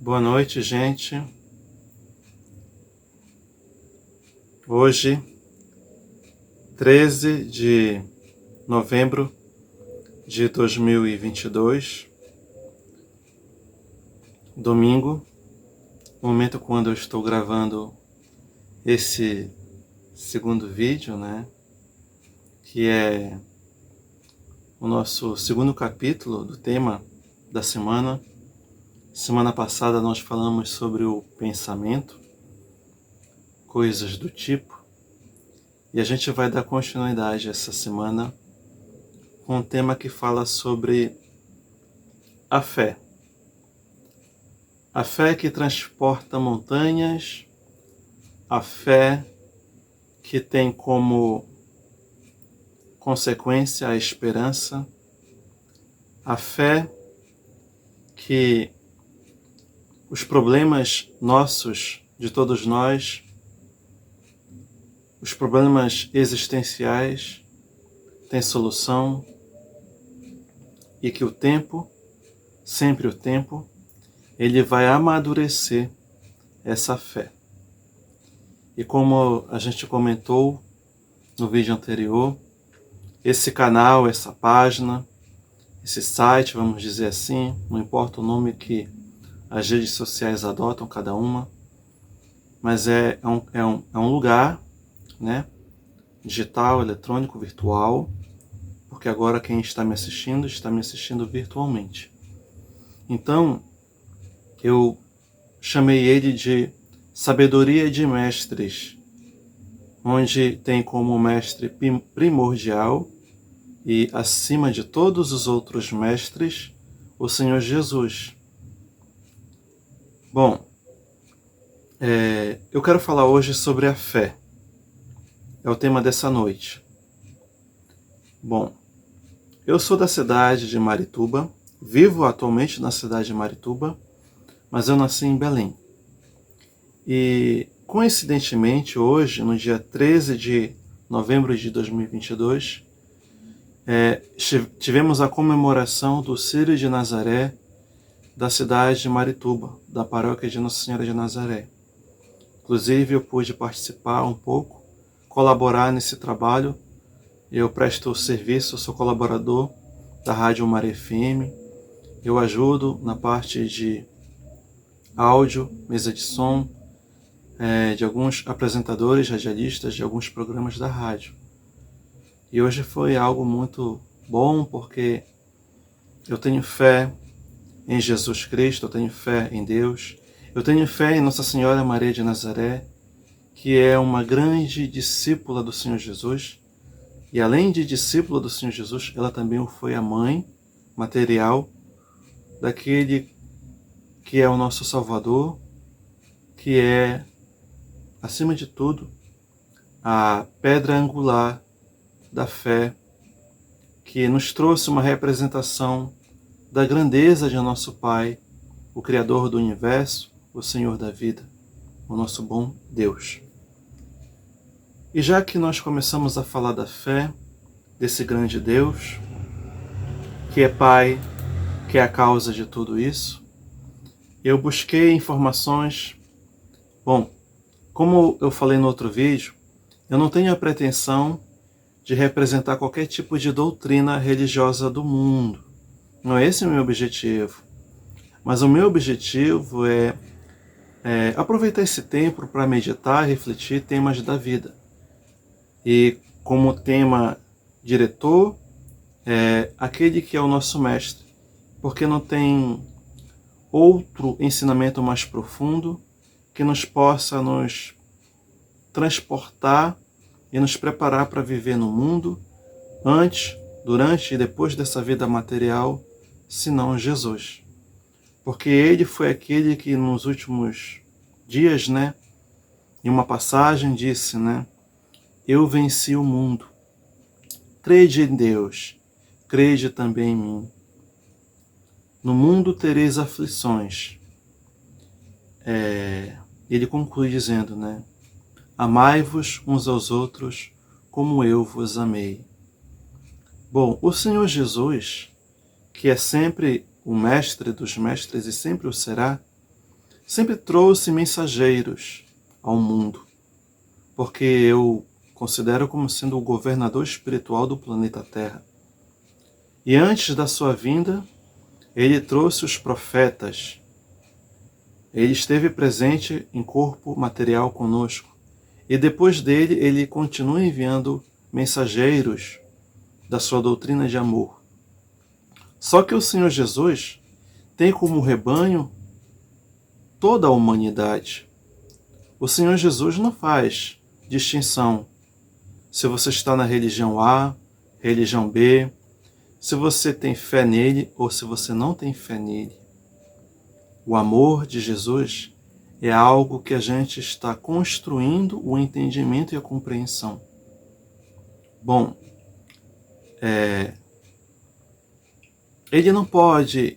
Boa noite, gente. Hoje, 13 de novembro de 2022, domingo, momento quando eu estou gravando esse segundo vídeo, que é o nosso segundo capítulo do tema da semana. Semana passada nós falamos sobre o pensamento, coisas do tipo, e a gente vai dar continuidade essa semana com um tema que fala sobre a fé. A fé que transporta montanhas, a fé que tem como consequência a esperança, a fé que os problemas nossos, de todos nós, os problemas existenciais têm solução e que o tempo, sempre o tempo, ele vai amadurecer essa fé. E como a gente comentou no vídeo anterior, esse canal, essa página, esse site, vamos dizer assim, não importa o nome que as redes sociais adotam, cada uma, mas é um lugar, digital, eletrônico, virtual, porque agora quem está me assistindo virtualmente. Então, eu chamei ele de Sabedoria de Mestres, onde tem como mestre primordial e acima de todos os outros mestres, o Senhor Jesus. Bom, eu quero falar hoje sobre a fé. É o tema dessa noite. Bom, eu sou da cidade de Marituba, vivo atualmente na cidade de Marituba, mas eu nasci em Belém. E, coincidentemente, hoje, no dia 13 de novembro de 2022, tivemos a comemoração do Círio de Nazaré da cidade de Marituba, da paróquia de Nossa Senhora de Nazaré. Inclusive, eu pude participar um pouco, colaborar nesse trabalho. Eu presto serviço, sou colaborador da Rádio Maré FM. Eu ajudo na parte de áudio, mesa de som, de alguns apresentadores, radialistas de alguns programas da rádio. E hoje foi algo muito bom, porque eu tenho fé em Jesus Cristo, eu tenho fé em Deus, eu tenho fé em Nossa Senhora Maria de Nazaré, que é uma grande discípula do Senhor Jesus, e além de discípula do Senhor Jesus, ela também foi a mãe material daquele que é o nosso Salvador, que é, acima de tudo, a pedra angular da fé, que nos trouxe uma representação da grandeza de nosso Pai, o Criador do Universo, o Senhor da vida, o nosso bom Deus. E já que nós começamos a falar da fé, desse grande Deus, que é Pai, que é a causa de tudo isso, eu busquei informações. Bom, como eu falei no outro vídeo, eu não tenho a pretensão de representar qualquer tipo de doutrina religiosa do mundo. Não é esse o meu objetivo. Mas o meu objetivo é aproveitar esse tempo para meditar e refletir temas da vida. E como tema diretor, aquele que é o nosso mestre, porque não tem outro ensinamento mais profundo que nos possa nos transportar e nos preparar para viver no mundo antes, durante e depois dessa vida material, senão Jesus. Porque ele foi aquele que nos últimos dias, em uma passagem disse, eu venci o mundo. Crede em Deus, crede também em mim. No mundo tereis aflições. Ele conclui dizendo, amai-vos uns aos outros como eu vos amei. Bom, o Senhor Jesus, que é sempre o mestre dos mestres e sempre o será, sempre trouxe mensageiros ao mundo, porque eu considero como sendo o governador espiritual do planeta Terra. E antes da sua vinda, ele trouxe os profetas. Ele esteve presente em corpo material conosco. E depois dele, ele continua enviando mensageiros da sua doutrina de amor. Só que o Senhor Jesus tem como rebanho toda a humanidade. O Senhor Jesus não faz distinção se você está na religião A, religião B, se você tem fé nele ou se você não tem fé nele. O amor de Jesus é algo que a gente está construindo o entendimento e a compreensão. Bom,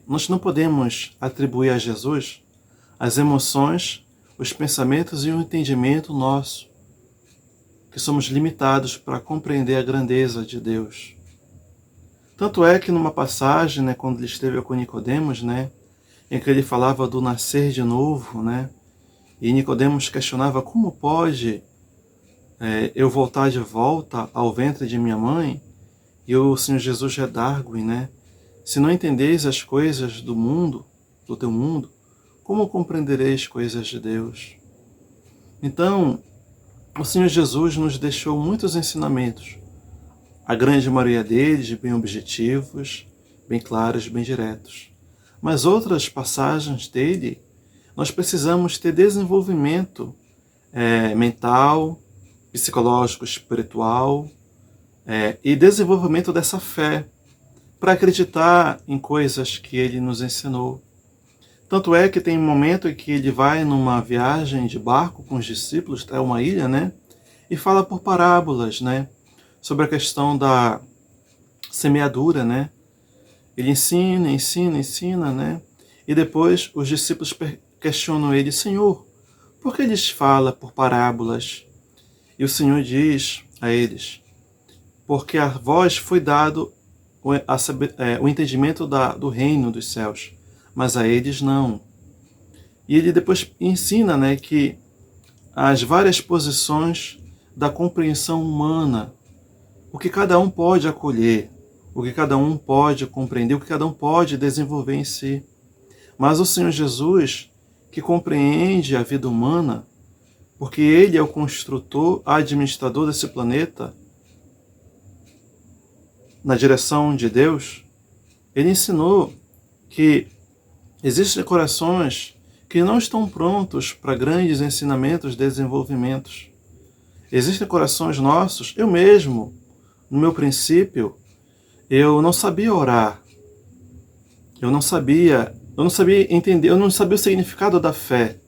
nós não podemos atribuir a Jesus as emoções, os pensamentos e o entendimento nosso, que somos limitados para compreender a grandeza de Deus. Tanto é que numa passagem, né, quando ele esteve com Nicodemos, né, em que ele falava do nascer de novo, né, e Nicodemos questionava como pode eu voltar de volta ao ventre de minha mãe, e o Senhor Jesus redargue, né, se não entendeis as coisas do mundo, do teu mundo, como compreendereis coisas de Deus? Então, o Senhor Jesus nos deixou muitos ensinamentos, a grande maioria deles bem objetivos, bem claros, bem diretos. Mas outras passagens dele, nós precisamos ter desenvolvimento mental, psicológico, espiritual e desenvolvimento dessa fé para acreditar em coisas que ele nos ensinou. Tanto é que tem um momento em que ele vai numa viagem de barco com os discípulos até uma ilha, né? E fala por parábolas, né? Sobre a questão da semeadura, né? Ele ensina, né? E depois os discípulos questionam ele: Senhor, por que eles falam por parábolas? E o Senhor diz a eles: porque a vós foi dado o entendimento do reino dos céus, mas a eles não. E ele depois ensina, né, que as várias posições da compreensão humana, o que cada um pode acolher, o que cada um pode compreender, o que cada um pode desenvolver em si. Mas o Senhor Jesus, que compreende a vida humana, porque ele é o construtor, administrador desse planeta, na direção de Deus, ele ensinou que existem corações que não estão prontos para grandes ensinamentos, desenvolvimentos. Existem corações nossos, eu mesmo, no meu princípio, eu não sabia orar. Eu não sabia entender, eu não sabia o significado da fé.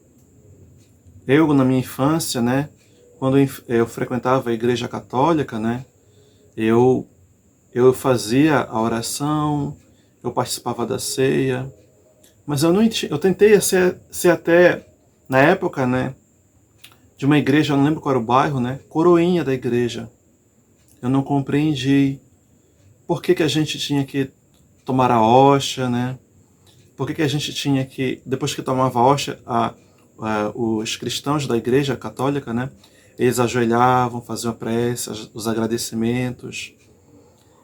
Eu, na minha infância, né, quando eu frequentava a igreja católica, né, eu fazia a oração, eu participava da ceia, mas eu tentei ser até, na época, né, de uma igreja, eu não lembro qual era o bairro, né, coroinha da igreja. Eu não compreendi por que a gente tinha que tomar a hóstia, né, por que a gente tinha que, depois que tomava a hóstia, os cristãos da igreja católica, né, eles ajoelhavam, faziam a prece, os agradecimentos.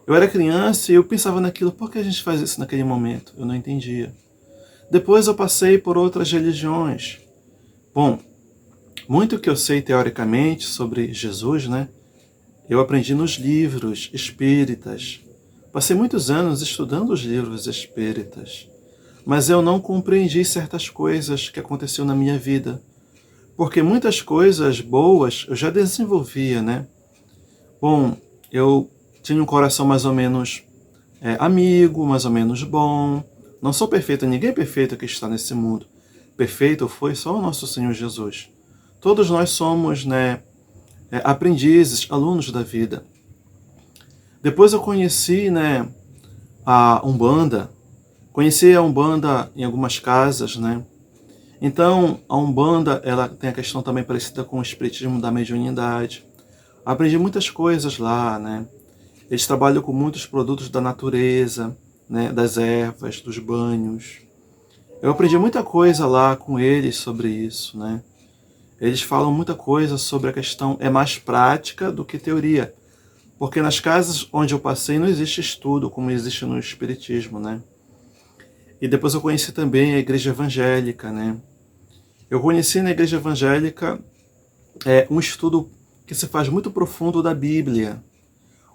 Eu era criança e eu pensava naquilo, por que a gente faz isso naquele momento? Eu não entendia. Depois eu passei por outras religiões. Bom, muito que eu sei teoricamente sobre Jesus, né, eu aprendi nos livros espíritas. Passei muitos anos estudando os livros espíritas, mas eu não compreendi certas coisas que aconteceram na minha vida, porque muitas coisas boas eu já desenvolvia, né? Bom, eu tinha um coração mais ou menos amigo, mais ou menos bom. Não sou perfeito, ninguém é perfeito que está nesse mundo. Perfeito foi só o nosso Senhor Jesus. Todos nós somos, né, aprendizes, alunos da vida. Depois eu conheci, né, a Umbanda. Conheci a Umbanda em algumas casas, né? Então, a Umbanda, ela tem a questão também parecida com o espiritismo da mediunidade. Aprendi muitas coisas lá, né? Eles trabalham com muitos produtos da natureza, né? Das ervas, dos banhos. Eu aprendi muita coisa lá com eles sobre isso, né? Eles falam muita coisa sobre a questão, é mais prática do que teoria. Porque nas casas onde eu passei não existe estudo como existe no Espiritismo, né? E depois eu conheci também a igreja evangélica, né? Eu conheci na igreja evangélica um estudo que se faz muito profundo da Bíblia,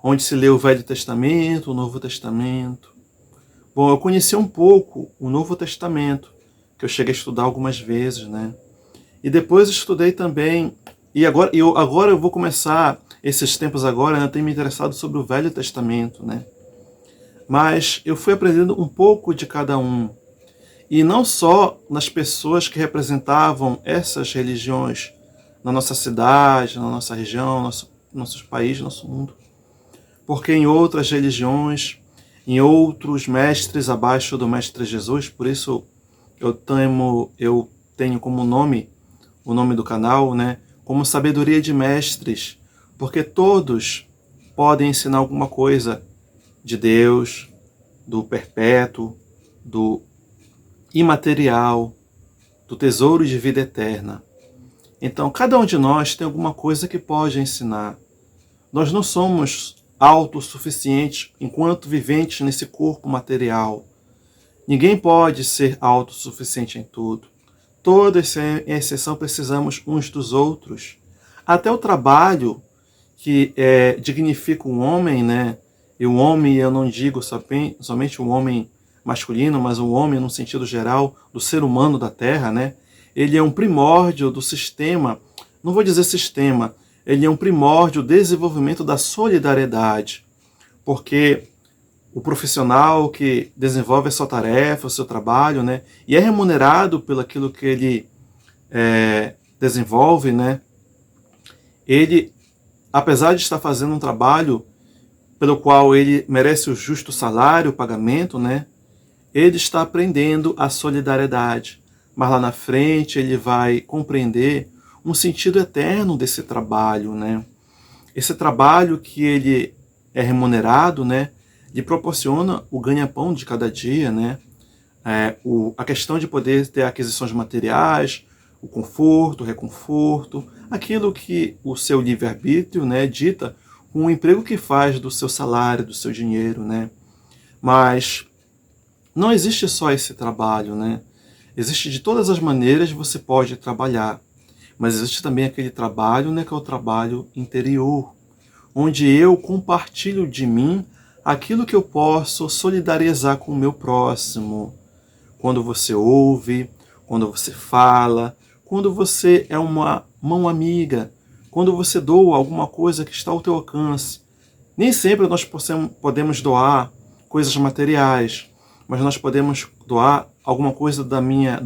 onde se lê o Velho Testamento, o Novo Testamento. Bom, eu conheci um pouco o Novo Testamento, que eu cheguei a estudar algumas vezes, né? E depois estudei também, e agora eu vou começar, esses tempos agora, né, eu tenho me interessado sobre o Velho Testamento, né? Mas eu fui aprendendo um pouco de cada um. E não só nas pessoas que representavam essas religiões na nossa cidade, na nossa região, nosso país, nosso mundo. Porque em outras religiões, em outros mestres abaixo do Mestre Jesus, por isso eu tenho como nome, o nome do canal, né, como Sabedoria de Mestres, porque todos podem ensinar alguma coisa de Deus, do perpétuo, do imaterial, do tesouro de vida eterna. Então, cada um de nós tem alguma coisa que pode ensinar. Nós não somos autossuficientes enquanto viventes nesse corpo material. Ninguém pode ser autossuficiente em tudo. Todos, sem exceção, precisamos uns dos outros. Até o trabalho que dignifica o homem, né? E o homem, eu não digo somente o homem masculino, mas o homem no sentido geral, do ser humano da Terra, né? Ele é um primórdio do sistema, não vou dizer sistema, ele é um primórdio do desenvolvimento da solidariedade, porque o profissional que desenvolve a sua tarefa, o seu trabalho, né, e é remunerado pelo aquilo que ele desenvolve, né, ele, apesar de estar fazendo um trabalho pelo qual ele merece o justo salário, o pagamento, né, ele está aprendendo a solidariedade. Mas lá na frente ele vai compreender um sentido eterno desse trabalho, né? Esse trabalho que ele é remunerado, né, lhe proporciona o ganha-pão de cada dia, né? A questão de poder ter aquisições materiais, o conforto, o reconforto, aquilo que o seu livre-arbítrio, né, dita com o emprego que faz do seu salário, do seu dinheiro, né? Mas não existe só esse trabalho, né? Existe de todas as maneiras você pode trabalhar, mas existe também aquele trabalho, né, que é o trabalho interior, onde eu compartilho de mim aquilo que eu posso solidarizar com o meu próximo. Quando você ouve, quando você fala, quando você é uma mão amiga, quando você doa alguma coisa que está ao teu alcance. Nem sempre nós podemos doar coisas materiais, mas nós podemos doar alguma coisa do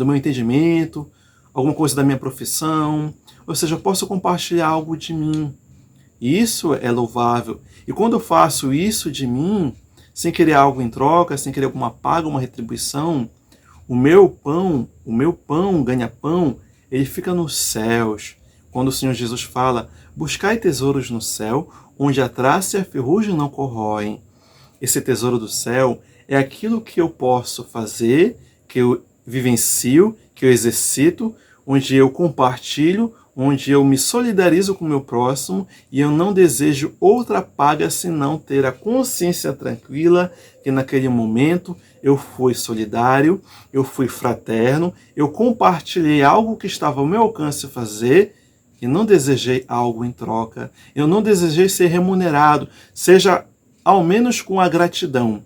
meu entendimento, alguma coisa da minha profissão, ou seja, eu posso compartilhar algo de mim. E isso é louvável. E quando eu faço isso de mim, sem querer algo em troca, sem querer alguma paga, uma retribuição, o meu pão, ganha-pão, ele fica nos céus. Quando o Senhor Jesus fala, buscai tesouros no céu, onde a traça e a ferrugem não corroem. Esse tesouro do céu é aquilo que eu posso fazer, que eu vivencio, que eu exercito, onde eu compartilho, onde eu me solidarizo com o meu próximo e eu não desejo outra paga senão ter a consciência tranquila que naquele momento eu fui solidário, eu fui fraterno, eu compartilhei algo que estava ao meu alcance fazer e não desejei algo em troca. Eu não desejei ser remunerado, seja ao menos com a gratidão,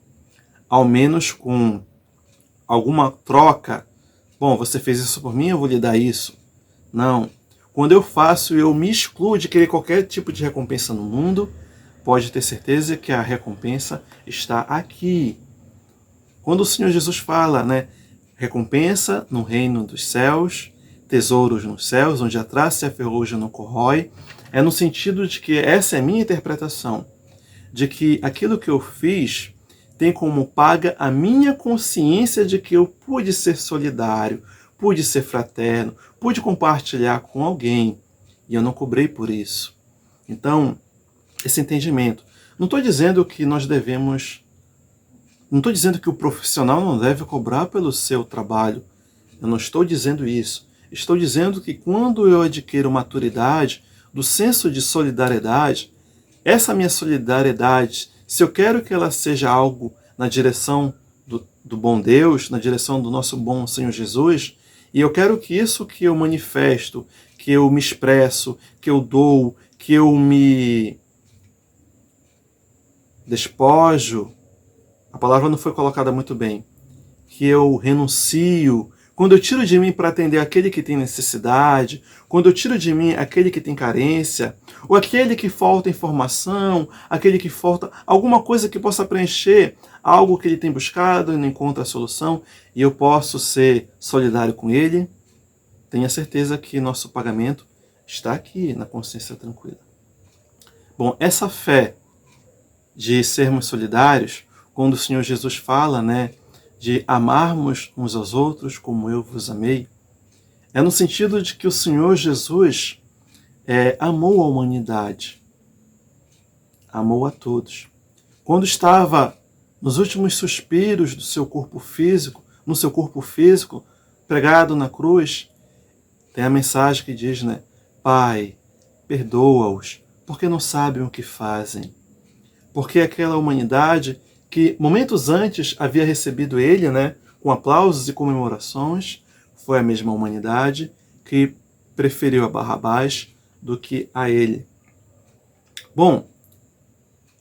ao menos com alguma troca. Bom, você fez isso por mim, eu vou lhe dar isso. Não. Quando eu faço, eu me excluo de querer qualquer tipo de recompensa no mundo. Pode ter certeza que a recompensa está aqui. Quando o Senhor Jesus fala, né, recompensa no reino dos céus, tesouros nos céus, onde a traça e a ferrugem não corrói, é no sentido de que essa é a minha interpretação, de que aquilo que eu fiz tem como paga a minha consciência de que eu pude ser solidário, pude ser fraterno, pude compartilhar com alguém e eu não cobrei por isso. Então, esse entendimento. Não estou dizendo que nós devemos. Não estou dizendo que o profissional não deve cobrar pelo seu trabalho, Eu não estou dizendo isso. Estou dizendo que quando eu adquiro maturidade do senso de solidariedade, essa minha solidariedade, se eu quero que ela seja algo na direção do bom Deus, na direção do nosso bom Senhor Jesus, e eu quero que isso que eu manifesto, que eu me expresso, que eu dou, que eu me despojo, a palavra não foi colocada muito bem, que eu renuncio, quando eu tiro de mim para atender aquele que tem necessidade, quando eu tiro de mim aquele que tem carência, ou aquele que falta informação, aquele que falta alguma coisa que possa preencher algo que ele tem buscado e não encontra a solução, e eu posso ser solidário com ele, tenha certeza que nosso pagamento está aqui na consciência tranquila. Bom, essa fé de sermos solidários, quando o Senhor Jesus fala, de amarmos uns aos outros como eu vos amei, é no sentido de que o Senhor Jesus amou a humanidade, amou a todos. Quando estava nos últimos suspiros do seu corpo físico, no seu corpo físico, pregado na cruz, tem a mensagem que diz, Pai, perdoa-os, porque não sabem o que fazem. Porque aquela humanidade que momentos antes havia recebido ele, com aplausos e comemorações, foi a mesma humanidade que preferiu a Barrabás do que a ele. Bom,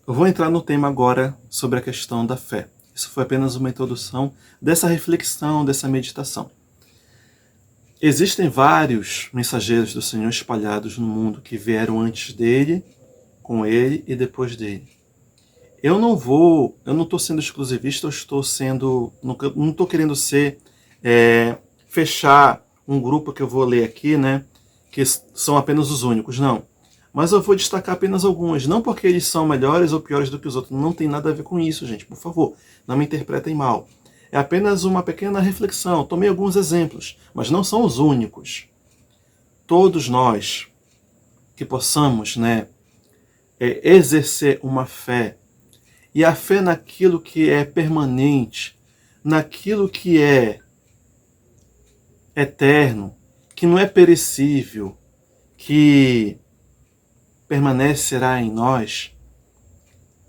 eu vou entrar no tema agora sobre a questão da fé. Isso foi apenas uma introdução dessa reflexão, dessa meditação. Existem vários mensageiros do Senhor espalhados no mundo que vieram antes dele, com ele e depois dele. Eu não estou sendo exclusivista, não estou querendo fechar um grupo que eu vou ler aqui, que são apenas os únicos, não. Mas eu vou destacar apenas alguns, não porque eles são melhores ou piores do que os outros, não tem nada a ver com isso, gente, por favor, não me interpretem mal. É apenas uma pequena reflexão, tomei alguns exemplos, mas não são os únicos. Todos nós que possamos, exercer uma fé, e a fé naquilo que é permanente, naquilo que é eterno, que não é perecível, que permanecerá em nós,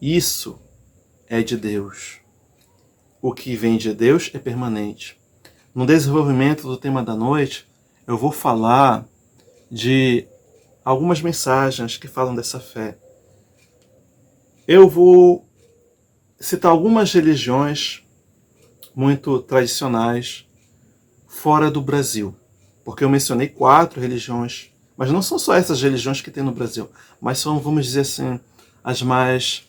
isso é de Deus. O que vem de Deus é permanente. No desenvolvimento do tema da noite, eu vou falar de algumas mensagens que falam dessa fé. Eu vou citar algumas religiões muito tradicionais fora do Brasil, porque eu mencionei 4 religiões, mas não são só essas religiões que tem no Brasil, mas são, vamos dizer assim, as mais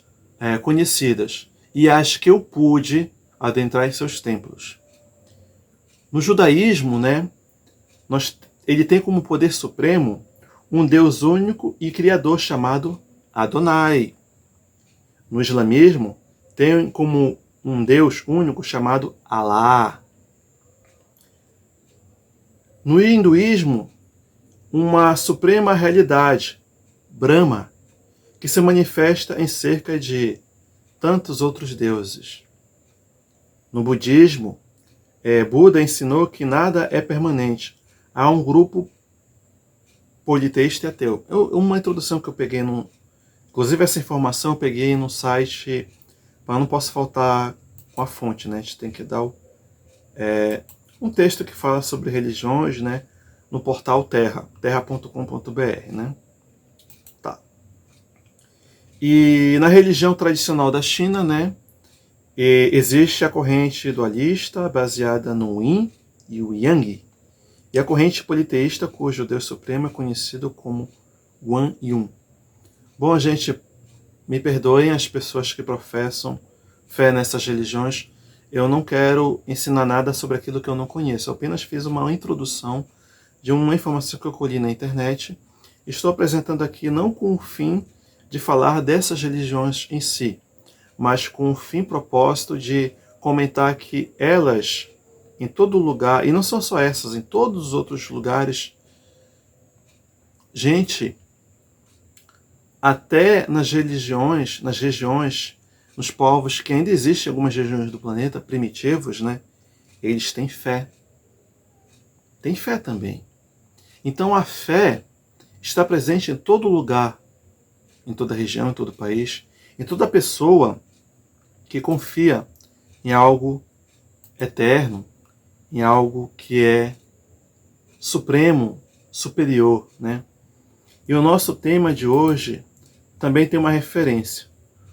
conhecidas e as que eu pude adentrar em seus templos. No judaísmo, ele tem como poder supremo um Deus único e criador chamado Adonai. No islamismo, tem como um Deus único chamado Alá. No hinduísmo, uma suprema realidade, Brahma, que se manifesta em cerca de tantos outros deuses. No budismo, Buda ensinou que nada é permanente. Há um grupo politeísta e ateu. Uma introdução que eu peguei inclusive essa informação eu peguei no site, mas não posso faltar com a fonte, a gente tem que dar um texto que fala sobre religiões, no portal terra.com.br, Tá. E na religião tradicional da China, existe a corrente dualista baseada no Yin e o Yang, e a corrente politeísta cujo Deus Supremo é conhecido como Guan Yun. Bom, gente, me perdoem as pessoas que professam fé nessas religiões. Eu não quero ensinar nada sobre aquilo que eu não conheço. Eu apenas fiz uma introdução de uma informação que eu colhi na internet. Estou apresentando aqui não com o fim de falar dessas religiões em si, mas com o fim propósito de comentar que elas, em todo lugar, e não são só essas, em todos os outros lugares, gente, até nas regiões, nos povos que ainda existem em algumas regiões do planeta, primitivos, eles têm fé. tem fé também. Então a fé está presente em todo lugar, em toda região, em todo país, em toda pessoa que confia em algo eterno, em algo que é supremo, superior, né? E o nosso tema de hoje também tem uma referência.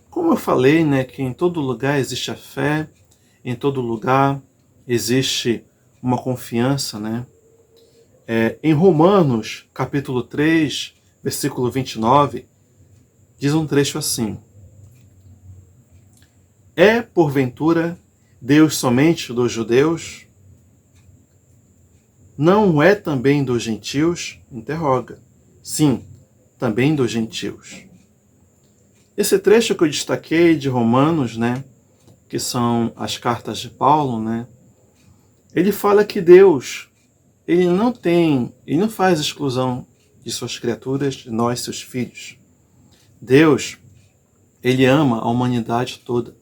Como eu falei, né, que em todo lugar existe a fé, em todo lugar existe uma confiança, né? Em Romanos, capítulo 3, versículo 29, diz um trecho assim: É, porventura, Deus somente dos judeus? Não é também dos gentios? Interroga. Sim, também dos gentios. Esse trecho que eu destaquei de Romanos, né, que são as cartas de Paulo, né, ele fala que Deus, ele não faz exclusão de suas criaturas, de nós, seus filhos. Deus, ele ama a humanidade toda.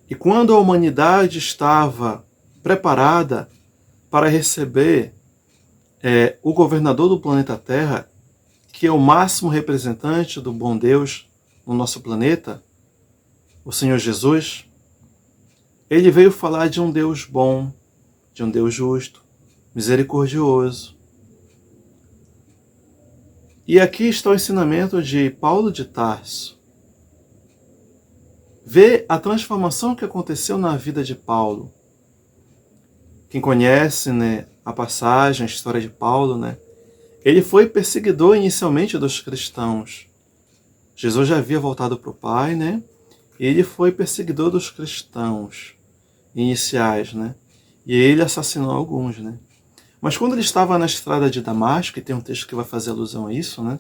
E quando a humanidade estava preparada para receber o governador do planeta Terra, que é o máximo representante do bom Deus no nosso planeta, o Senhor Jesus, ele veio falar de um Deus bom, de um Deus justo, misericordioso. E aqui está o ensinamento de Paulo de Tarso. Vê a transformação que aconteceu na vida de Paulo. Quem conhece, né, a passagem, a história de Paulo, né, ele foi perseguidor inicialmente dos cristãos. Jesus já havia voltado para o Pai, né? E ele foi perseguidor dos cristãos iniciais, né? E ele assassinou alguns, né? Mas quando ele estava na estrada de Damasco, e tem um texto que vai fazer alusão a isso, né?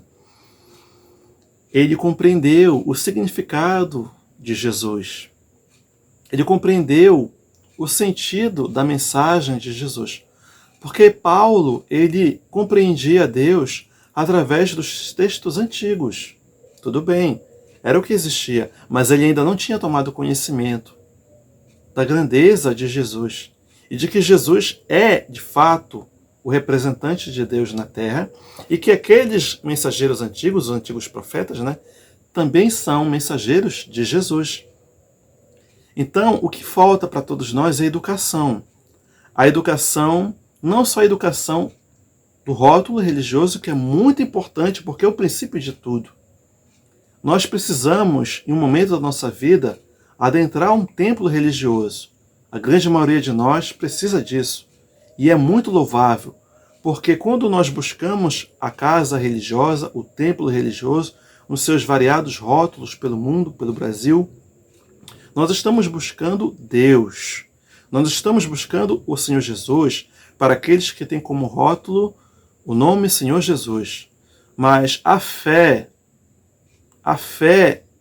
Ele compreendeu o significado de Jesus. Ele compreendeu o sentido da mensagem de Jesus. Porque Paulo, ele compreendia Deus através dos textos antigos. Tudo bem, era o que existia, mas ele ainda não tinha tomado conhecimento da grandeza de Jesus e de que Jesus é, de fato, o representante de Deus na Terra e que aqueles mensageiros antigos, os antigos profetas, né, também são mensageiros de Jesus. Então, o que falta para todos nós é a educação. A educação, não só a educação do rótulo religioso, que é muito importante porque é o princípio de tudo. Nós precisamos, em um momento da nossa vida, adentrar um templo religioso. A grande maioria de nós precisa disso. E é muito louvável, porque quando nós buscamos a casa religiosa, o templo religioso, nos seus variados rótulos pelo mundo, pelo Brasil, nós estamos buscando Deus. Nós estamos buscando o Senhor Jesus para aqueles que têm como rótulo o nome Senhor Jesus. Mas a fé,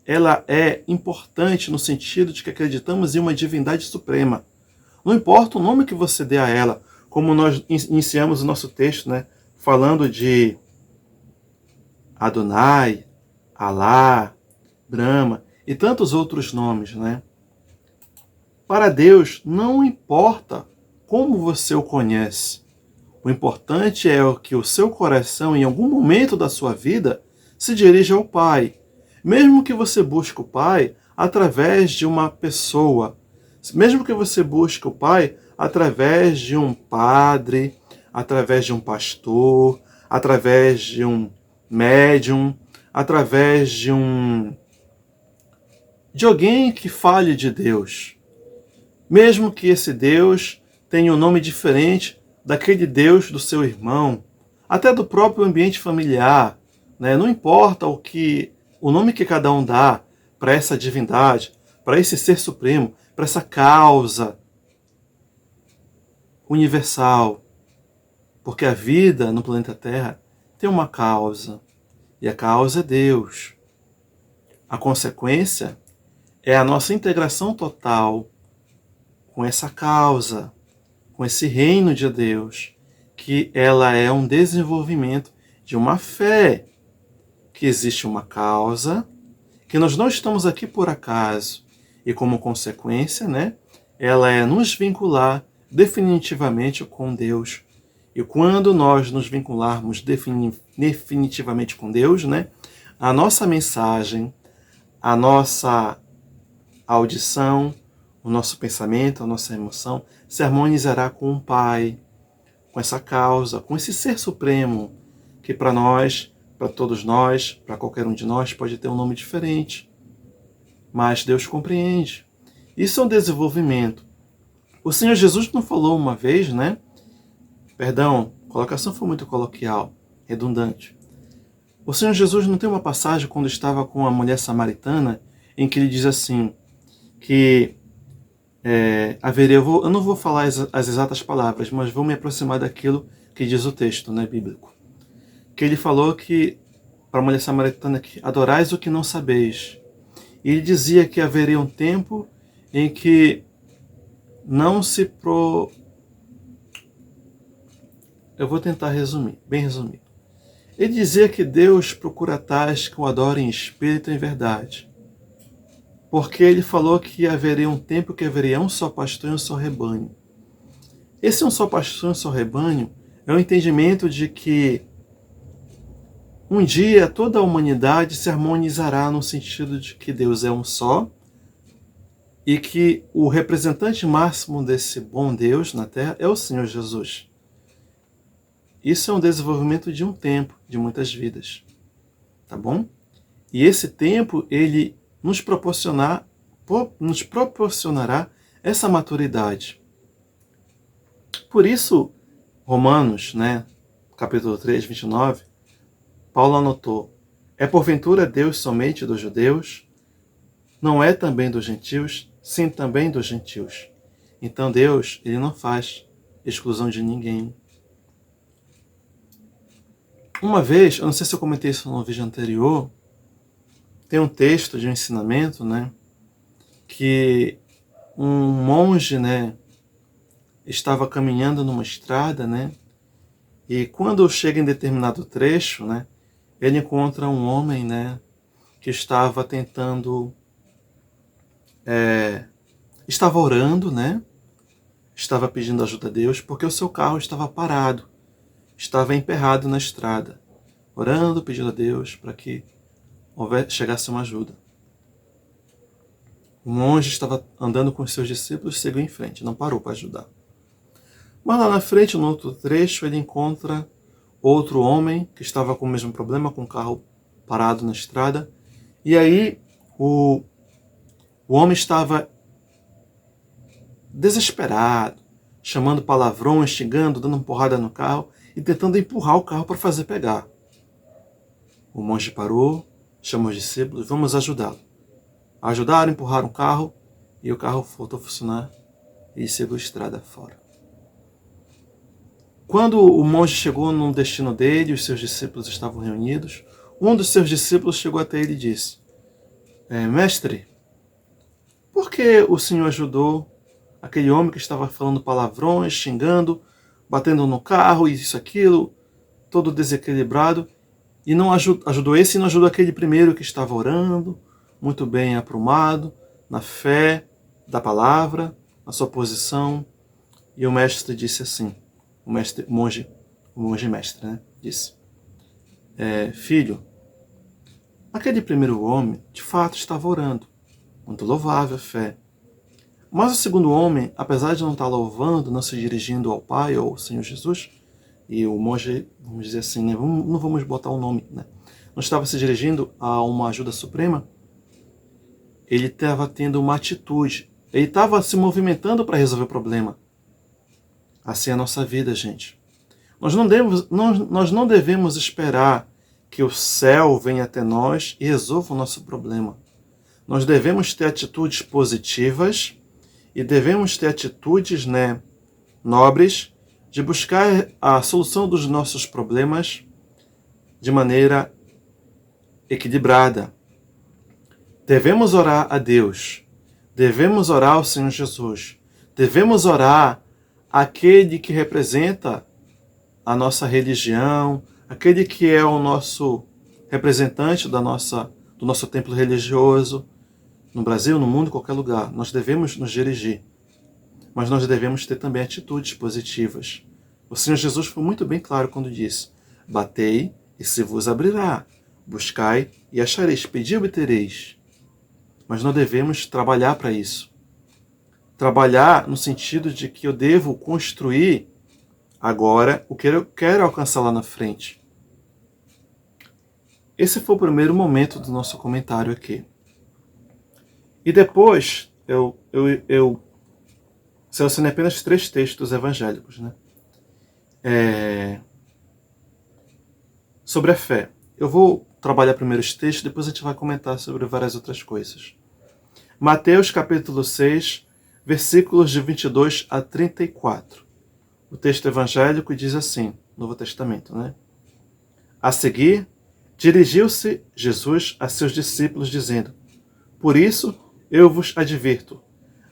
ela é importante no sentido de que acreditamos em uma divindade suprema. Não importa o nome que você dê a ela, como nós iniciamos o nosso texto, né, falando de Adonai, Alá, Brahma e tantos outros nomes, né? Para Deus, não importa como você o conhece. O importante é que o seu coração, em algum momento da sua vida, se dirija ao Pai. Mesmo que você busque o Pai através de uma pessoa, mesmo que você busque o Pai através de um padre, através de um pastor, através de um médium, através de alguém que fale de Deus. Mesmo que esse Deus tenha um nome diferente daquele Deus do seu irmão, até do próprio ambiente familiar, né? Não importa o nome que cada um dá para essa divindade, para esse ser supremo, para essa causa universal. Porque a vida no planeta Terra tem uma causa, e a causa é Deus. A consequência é a nossa integração total com essa causa, com esse reino de Deus, que ela é um desenvolvimento de uma fé, que existe uma causa, que nós não estamos aqui por acaso, e como consequência, né, ela é nos vincular definitivamente com Deus. E quando nós nos vincularmos definitivamente com Deus, né, a nossa mensagem, a nossa audição, o nosso pensamento, a nossa emoção se harmonizará com o Pai, com essa causa, com esse ser supremo, que para nós, para todos nós, para qualquer um de nós, pode ter um nome diferente. Mas Deus compreende. Isso é um desenvolvimento. O Senhor Jesus não falou uma vez, né? Perdão, a colocação foi muito coloquial, redundante. O Senhor Jesus não tem uma passagem quando estava com a mulher samaritana em que ele diz assim, que eu não vou falar as exatas palavras, mas vou me aproximar daquilo que diz o texto, né, bíblico. Que ele falou que, para a mulher samaritana, que adorais o que não sabeis. E ele dizia que haveria um tempo em que não se Eu vou tentar resumir, bem resumido. Ele dizia que Deus procura tais que o adorem em espírito e em verdade. Porque ele falou que haveria um tempo que haveria um só pastor e um só rebanho. Esse um só pastor e um só rebanho é o entendimento de que um dia toda a humanidade se harmonizará no sentido de que Deus é um só e que o representante máximo desse bom Deus na Terra é o Senhor Jesus. Isso é um desenvolvimento de um tempo, de muitas vidas. Tá bom? E esse tempo, ele nos proporcionará essa maturidade. Por isso, Romanos, né, capítulo 3, 29, Paulo anotou, é porventura Deus somente dos judeus? Não é também dos gentios? Sim, também dos gentios. Então Deus, ele não faz exclusão de ninguém. Uma vez, eu não sei se eu comentei isso no vídeo anterior, tem um texto de um ensinamento, né, que um monge, né, estava caminhando numa estrada, né, e quando chega em determinado trecho, né, ele encontra um homem, né, que estava tentando, estava orando, né, estava pedindo ajuda a Deus, porque o seu carro estava parado, estava emperrado na estrada, orando, pedindo a Deus para que chegasse uma ajuda. O monge estava andando com os seus discípulos e seguiu em frente, não parou para ajudar. Mas lá na frente, no outro trecho, ele encontra outro homem que estava com o mesmo problema, com o carro parado na estrada. E aí o homem estava desesperado, chamando palavrões, xingando, dando uma porrada no carro e tentando empurrar o carro para fazer pegar. O monge parou, chamou os discípulos, vamos ajudá-lo. Ajudaram, empurraram o carro e o carro voltou a funcionar e seguiu a estrada fora. Quando o monge chegou no destino dele, os seus discípulos estavam reunidos, um dos seus discípulos chegou até ele e disse, mestre, por que o senhor ajudou aquele homem que estava falando palavrões, xingando, batendo no carro, isso, aquilo, todo desequilibrado, e não ajudou esse e não ajudou aquele primeiro que estava orando, muito bem aprumado, na fé da palavra, na sua posição. E o mestre disse assim, o monge mestre, né, disse, filho, aquele primeiro homem, de fato, estava orando, muito louvável a fé. Mas o segundo homem, apesar de não estar louvando, não se dirigindo ao Pai ou ao Senhor Jesus, e o monge, vamos dizer assim, né, não vamos botar um nome, né, não estava se dirigindo a uma ajuda suprema, ele estava tendo uma atitude, ele estava se movimentando para resolver o problema. Assim é a nossa vida, gente. Nós não devemos esperar que o céu venha até nós e resolva o nosso problema. Nós devemos ter atitudes positivas e devemos ter atitudes, né, nobres, de buscar a solução dos nossos problemas de maneira equilibrada. Devemos orar a Deus, devemos orar ao Senhor Jesus, devemos orar àquele que representa a nossa religião, aquele que é o nosso representante do nosso templo religioso, no Brasil, no mundo, em qualquer lugar. Nós devemos nos dirigir, mas nós devemos ter também atitudes positivas, O Senhor Jesus foi muito bem claro quando disse: batei e se vos abrirá, buscai e achareis, pedi e obtereis. Mas nós devemos trabalhar para isso. Trabalhar no sentido de que eu devo construir agora o que eu quero alcançar lá na frente. Esse foi o primeiro momento do nosso comentário aqui. E depois eu selecionei apenas 3 textos evangélicos, né? Sobre a fé. Eu vou trabalhar primeiro os textos, depois a gente vai comentar sobre várias outras coisas. Mateus capítulo 6, versículos de 22 a 34. O texto evangélico diz assim, Novo Testamento, né? A seguir, dirigiu-se Jesus a seus discípulos, dizendo: por isso eu vos advirto,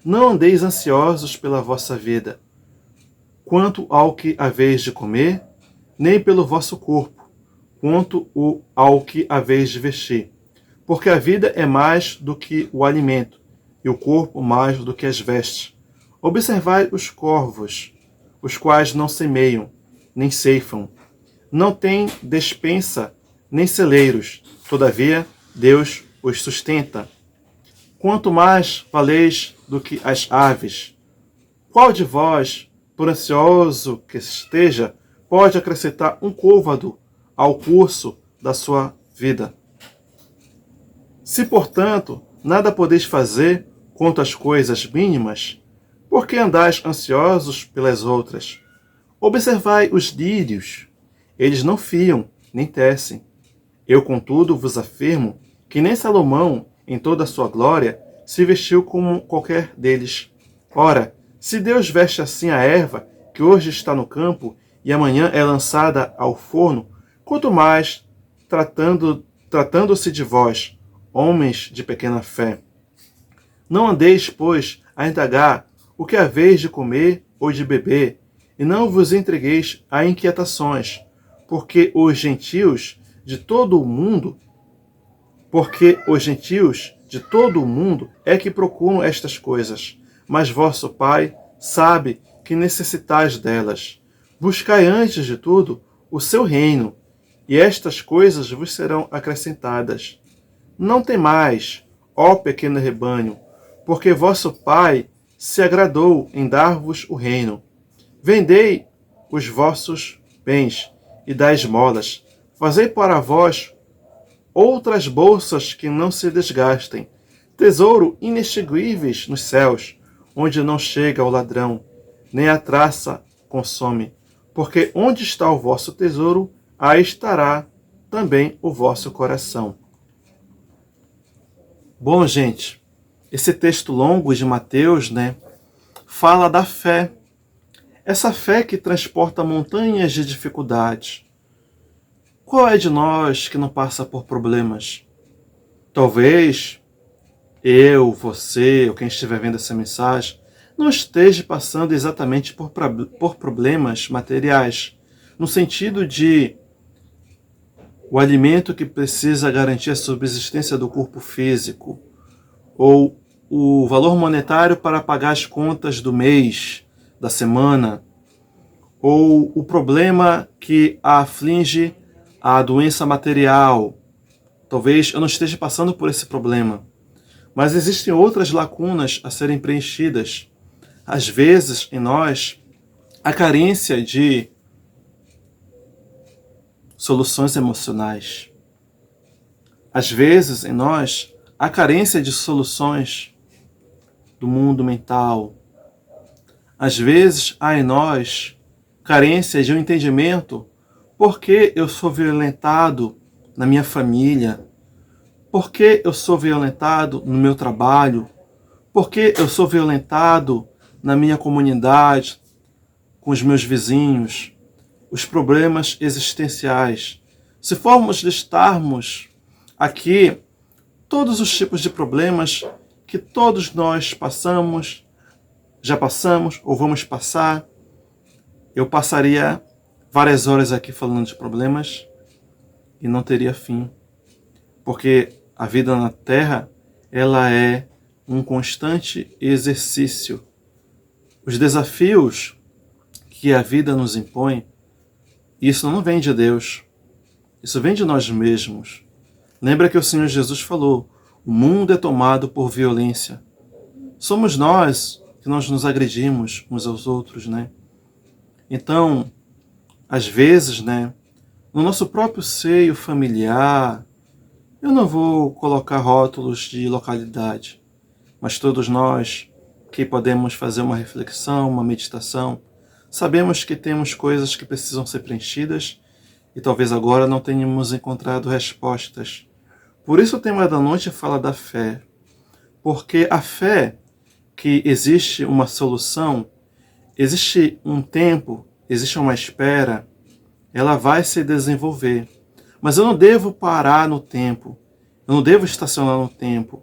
não andeis ansiosos pela vossa vida, quanto ao que haveis de comer, nem pelo vosso corpo, quanto ao que haveis de vestir. Porque a vida é mais do que o alimento, e o corpo mais do que as vestes. Observai os corvos, os quais não semeiam, nem ceifam, não têm despensa, nem celeiros, todavia Deus os sustenta. Quanto mais valeis do que as aves. Qual de vós, por ansioso que esteja, pode acrescentar um côvado ao curso da sua vida? Se, portanto, nada podeis fazer quanto às coisas mínimas, por que andais ansiosos pelas outras? Observai os lírios, eles não fiam, nem tecem. Eu, contudo, vos afirmo que nem Salomão, em toda a sua glória, se vestiu como qualquer deles. Ora, se Deus veste assim a erva, que hoje está no campo, e amanhã é lançada ao forno, quanto mais, tratando-se de vós, homens de pequena fé. Não andeis, pois, a indagar o que haveis de comer ou de beber, e não vos entregueis a inquietações, porque os gentios de todo o mundo é que procuram estas coisas, mas vosso Pai sabe que necessitais delas. Buscai antes de tudo o seu reino, e estas coisas vos serão acrescentadas. Não temais, ó pequeno rebanho, porque vosso Pai se agradou em dar-vos o reino. Vendei os vossos bens e dai esmolas. Fazei para vós outras bolsas que não se desgastem, tesouro inextinguíveis nos céus, onde não chega o ladrão, nem a traça consome. Porque onde está o vosso tesouro, aí estará também o vosso coração. Bom, gente, esse texto longo de Mateus, né, fala da fé. Essa fé que transporta montanhas de dificuldades. Qual é de nós que não passa por problemas? Talvez eu, você, ou quem estiver vendo essa mensagem, não esteja passando exatamente por problemas materiais, no sentido de o alimento que precisa garantir a subsistência do corpo físico, ou o valor monetário para pagar as contas do mês, da semana, ou o problema que a aflige a doença material. Talvez eu não esteja passando por esse problema, mas existem outras lacunas a serem preenchidas. Às vezes, em nós, a carência de soluções emocionais. Às vezes, em nós, a carência de soluções do mundo mental. Às vezes, há em nós carência de um entendimento por que eu sou violentado na minha família, por que eu sou violentado no meu trabalho, por que eu sou violentado na minha comunidade, com os meus vizinhos, os problemas existenciais. Se formos listarmos aqui todos os tipos de problemas que todos nós passamos, já passamos ou vamos passar, eu passaria várias horas aqui falando de problemas e não teria fim. Porque a vida na Terra, ela é um constante exercício. Os desafios que a vida nos impõe, isso não vem de Deus. Isso vem de nós mesmos. Lembra que o Senhor Jesus falou, o mundo é tomado por violência. Somos nós que nós nos agredimos uns aos outros, né? Então, às vezes, né, no nosso próprio seio familiar, eu não vou colocar rótulos de localidade, mas todos nós que podemos fazer uma reflexão, uma meditação, sabemos que temos coisas que precisam ser preenchidas e talvez agora não tenhamos encontrado respostas. Por isso o tema da noite fala da fé, porque a fé que existe uma solução, existe um tempo, existe uma espera, ela vai se desenvolver. Mas eu não devo parar no tempo, eu não devo estacionar no tempo.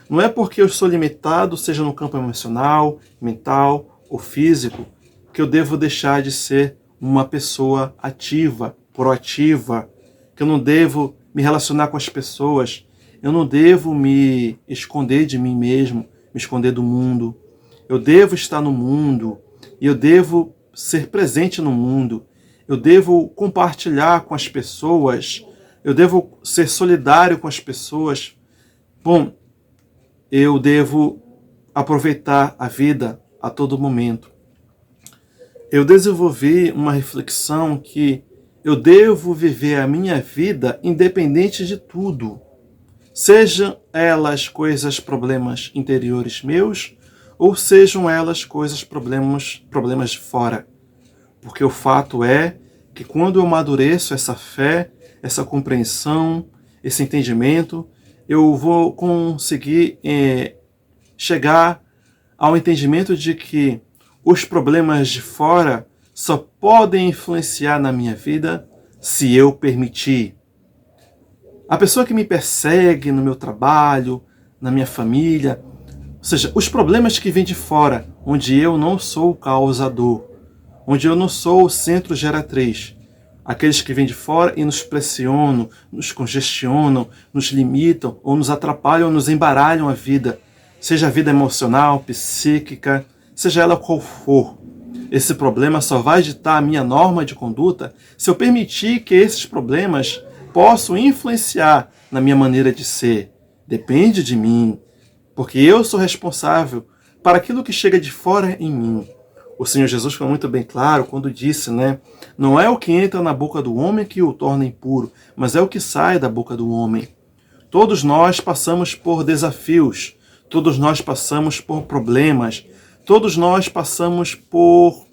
Não é porque eu sou limitado, seja no campo emocional, mental ou físico, que eu devo deixar de ser uma pessoa ativa, proativa, que eu não devo me relacionar com as pessoas, eu não devo me esconder de mim mesmo, me esconder do mundo. Eu devo estar no mundo e eu devo ser presente no mundo. Eu devo compartilhar com as pessoas, eu devo ser solidário com as pessoas. Bom, eu devo aproveitar a vida a todo momento. Eu desenvolvi uma reflexão que eu devo viver a minha vida independente de tudo. Sejam elas coisas, problemas interiores meus, ou sejam elas coisas, problemas de fora. Porque o fato é que quando eu amadureço essa fé, essa compreensão, esse entendimento, eu vou conseguir chegar ao entendimento de que os problemas de fora só podem influenciar na minha vida se eu permitir. A pessoa que me persegue no meu trabalho, na minha família, ou seja, os problemas que vêm de fora, onde eu não sou o causador, onde eu não sou o centro geratriz, aqueles que vêm de fora e nos pressionam, nos congestionam, nos limitam, ou nos atrapalham, ou nos embaralham a vida, seja a vida emocional, psíquica, seja ela qual for. Esse problema só vai ditar a minha norma de conduta se eu permitir que esses problemas possam influenciar na minha maneira de ser. Depende de mim, porque eu sou responsável para aquilo que chega de fora em mim. O Senhor Jesus foi muito bem claro quando disse, né? Não é o que entra na boca do homem que o torna impuro, mas é o que sai da boca do homem. Todos nós passamos por desafios, todos nós passamos por problemas, todos nós passamos por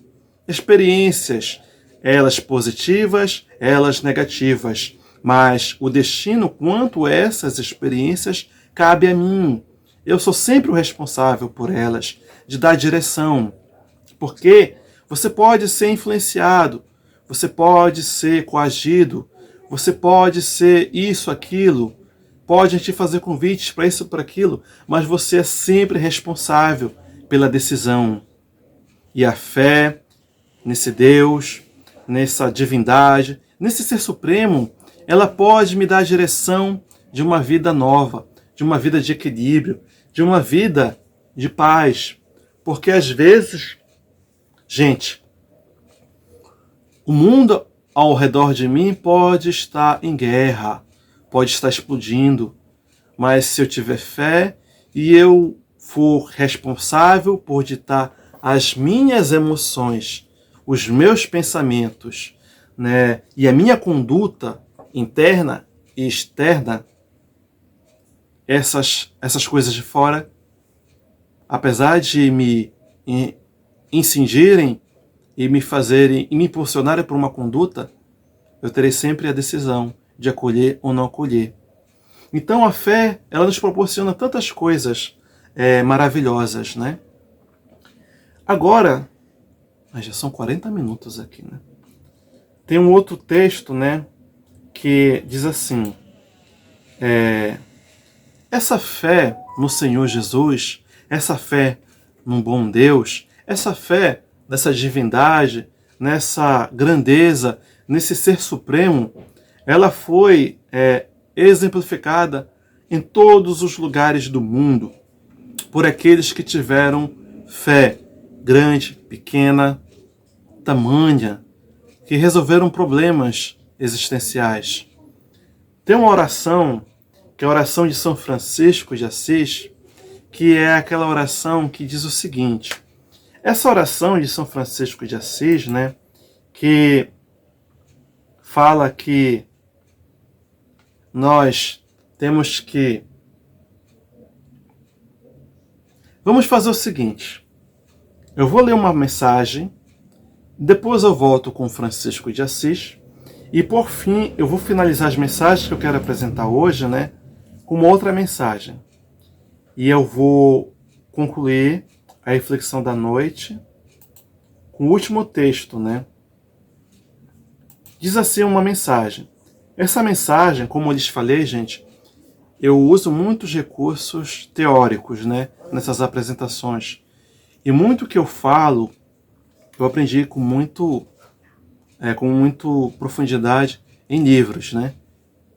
experiências, elas positivas, elas negativas. Mas o destino quanto a essas experiências cabe a mim. Eu sou sempre o responsável por elas, de dar direção. Porque você pode ser influenciado, você pode ser coagido, você pode ser isso, aquilo, pode te fazer convites para isso, para aquilo, mas você é sempre responsável pela decisão. E a fé nesse Deus, nessa divindade, nesse Ser Supremo, ela pode me dar a direção de uma vida nova, de uma vida de equilíbrio, de uma vida de paz. Porque às vezes, gente, o mundo ao redor de mim pode estar em guerra, pode estar explodindo, mas se eu tiver fé e eu for responsável por ditar as minhas emoções, os meus pensamentos, né, e a minha conduta interna e externa, essas coisas de fora, apesar de me incingirem e me fazerem e me impulsionarem por uma conduta, eu terei sempre a decisão de acolher ou não acolher. Então a fé, ela nos proporciona tantas coisas maravilhosas, né? Agora, já são 40 minutos aqui, né? Tem um outro texto, né, que diz assim, essa fé no Senhor Jesus, essa fé num bom Deus, essa fé nessa divindade, nessa grandeza, nesse Ser Supremo, ela foi exemplificada em todos os lugares do mundo por aqueles que tiveram fé, grande, pequena, tamanha, que resolveram problemas existenciais. Tem uma oração, que é a oração de São Francisco de Assis, que é aquela oração que diz o seguinte. Essa oração de São Francisco de Assis, né, que fala que nós temos que... Vamos fazer o seguinte. Eu vou ler uma mensagem, depois eu volto com Francisco de Assis, e por fim eu vou finalizar as mensagens que eu quero apresentar hoje, né, com uma outra mensagem. E eu vou concluir a reflexão da noite com o último texto, né? Diz assim uma mensagem. Essa mensagem, como eu lhes falei, gente, eu uso muitos recursos teóricos, né, nessas apresentações. E muito que eu falo, eu aprendi com muito profundidade em livros, né?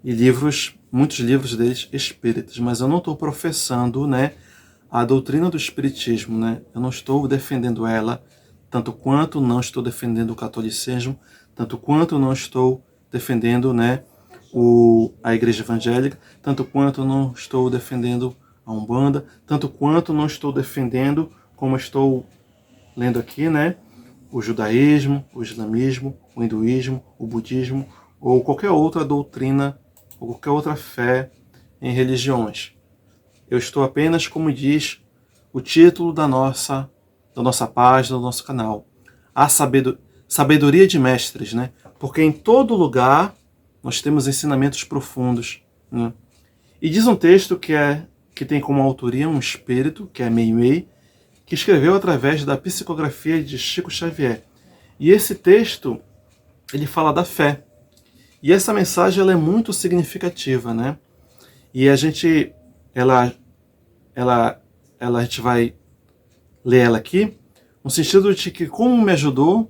E livros, muitos livros deles espíritas, mas eu não estou professando, né, a doutrina do espiritismo, né? Eu não estou defendendo ela, tanto quanto não estou defendendo o catolicismo, tanto quanto não estou defendendo, né, a igreja evangélica, tanto quanto não estou defendendo a Umbanda, tanto quanto não estou defendendo, como estou lendo aqui, né, o judaísmo, o islamismo, o hinduísmo, o budismo, ou qualquer outra doutrina, ou qualquer outra fé em religiões. Eu estou apenas, como diz o título da nossa página, do nosso canal, a sabedoria de mestres, né? Porque em todo lugar nós temos ensinamentos profundos, né? E diz um texto que tem como autoria um espírito, que é Meimei, que escreveu através da psicografia de Chico Xavier. E esse texto, ele fala da fé. E essa mensagem ela é muito significativa, né? E a gente vai ler ela aqui, no sentido de que como me ajudou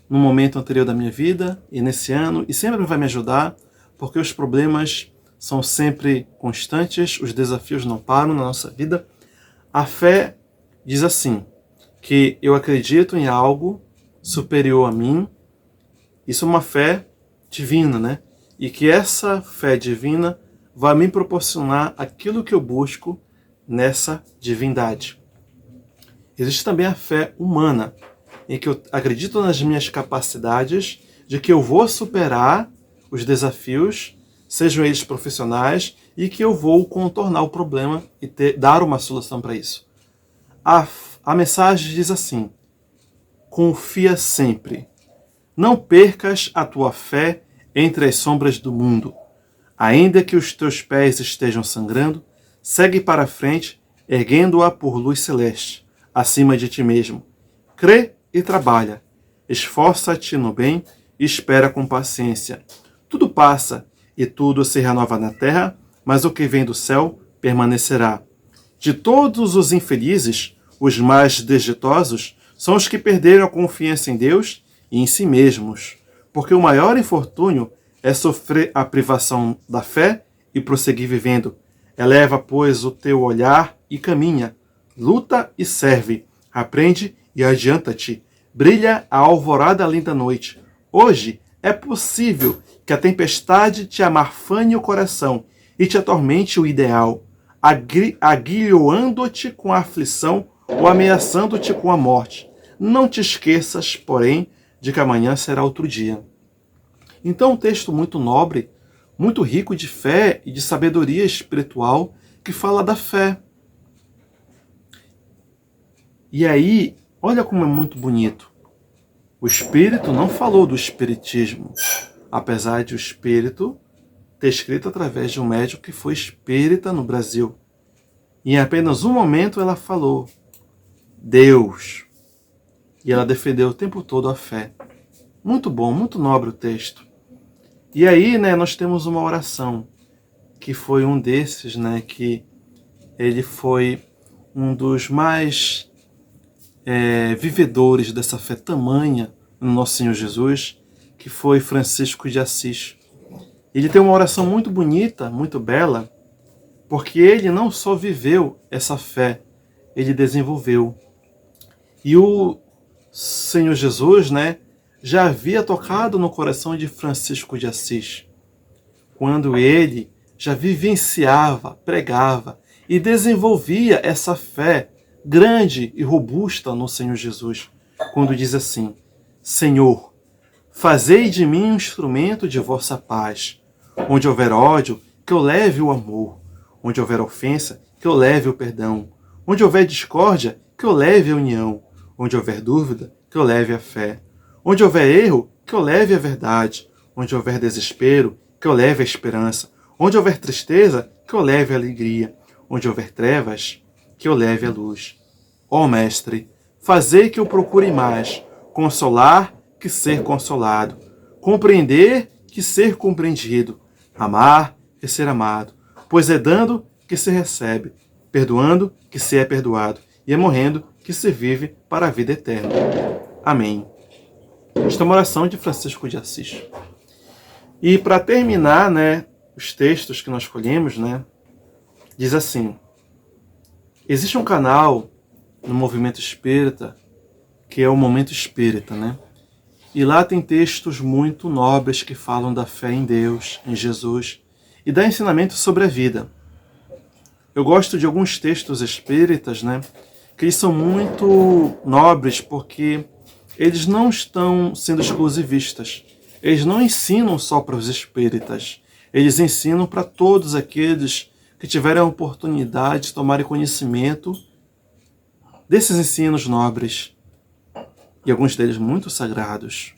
no momento anterior da minha vida e nesse ano, e sempre vai me ajudar, porque os problemas são sempre constantes, os desafios não param na nossa vida. A fé diz assim, que eu acredito em algo superior a mim, isso é uma fé divina, né? E que essa fé divina vai me proporcionar aquilo que eu busco nessa divindade. Existe também a fé humana, em que eu acredito nas minhas capacidades, de que eu vou superar os desafios, sejam eles profissionais, e que eu vou contornar o problema e dar uma solução para isso. A mensagem diz assim, confia sempre. Não percas a tua fé entre as sombras do mundo. Ainda que os teus pés estejam sangrando, segue para a frente, erguendo-a por luz celeste, acima de ti mesmo. Crê e trabalha. Esforça-te no bem e espera com paciência. Tudo passa e tudo se renova na terra, mas o que vem do céu permanecerá. De todos os infelizes, os mais desditosos são os que perderam a confiança em Deus e em si mesmos, porque o maior infortúnio é sofrer a privação da fé e prosseguir vivendo. Eleva, pois, o teu olhar e caminha, luta e serve, aprende e adianta-te. Brilha a alvorada linda noite. Hoje é possível que a tempestade te amarfane o coração e te atormente o ideal, aguilhoando-te com a aflição ou ameaçando-te com a morte. Não te esqueças, porém, de que amanhã será outro dia. Então, um texto muito nobre, muito rico de fé e de sabedoria espiritual, que fala da fé. E aí, olha como é muito bonito. O Espírito não falou do Espiritismo, apesar de o Espírito ter escrito através de um médium que foi espírita no Brasil. E em apenas um momento ela falou Deus. E ela defendeu o tempo todo a fé. Muito bom, muito nobre o texto. E aí, né, nós temos uma oração, que foi um desses, né, que ele foi um dos mais vivedores dessa fé tamanha no nosso Senhor Jesus, que foi Francisco de Assis. Ele tem uma oração muito bonita, muito bela, porque ele não só viveu essa fé, ele desenvolveu. E o Senhor Jesus, né, já havia tocado no coração de Francisco de Assis, quando ele já vivenciava, pregava e desenvolvia essa fé grande e robusta no Senhor Jesus, quando diz assim: Senhor, fazei de mim um instrumento de vossa paz. Onde houver ódio, que eu leve o amor. Onde houver ofensa, que eu leve o perdão. Onde houver discórdia, que eu leve a união. Onde houver dúvida, que eu leve a fé. Onde houver erro, que eu leve a verdade. Onde houver desespero, que eu leve a esperança. Onde houver tristeza, que eu leve a alegria. Onde houver trevas, que eu leve a luz. Ó Mestre, fazei que eu procure mais consolar que ser consolado, compreender que ser compreendido, amar que ser amado, pois é dando que se recebe, perdoando que se é perdoado, e é morrendo que se vive para a vida eterna. Amém. Esta é uma oração de Francisco de Assis. E para terminar, né, os textos que nós escolhemos, né, diz assim: existe um canal no movimento espírita que é o Momento Espírita, né? E lá tem textos muito nobres que falam da fé em Deus, em Jesus, e dá ensinamento sobre a vida. Eu gosto de alguns textos espíritas, né, que eles são muito nobres porque eles não estão sendo exclusivistas. Eles não ensinam só para os espíritas. Eles ensinam para todos aqueles que tiverem a oportunidade de tomarem conhecimento desses ensinos nobres. E alguns deles muito sagrados.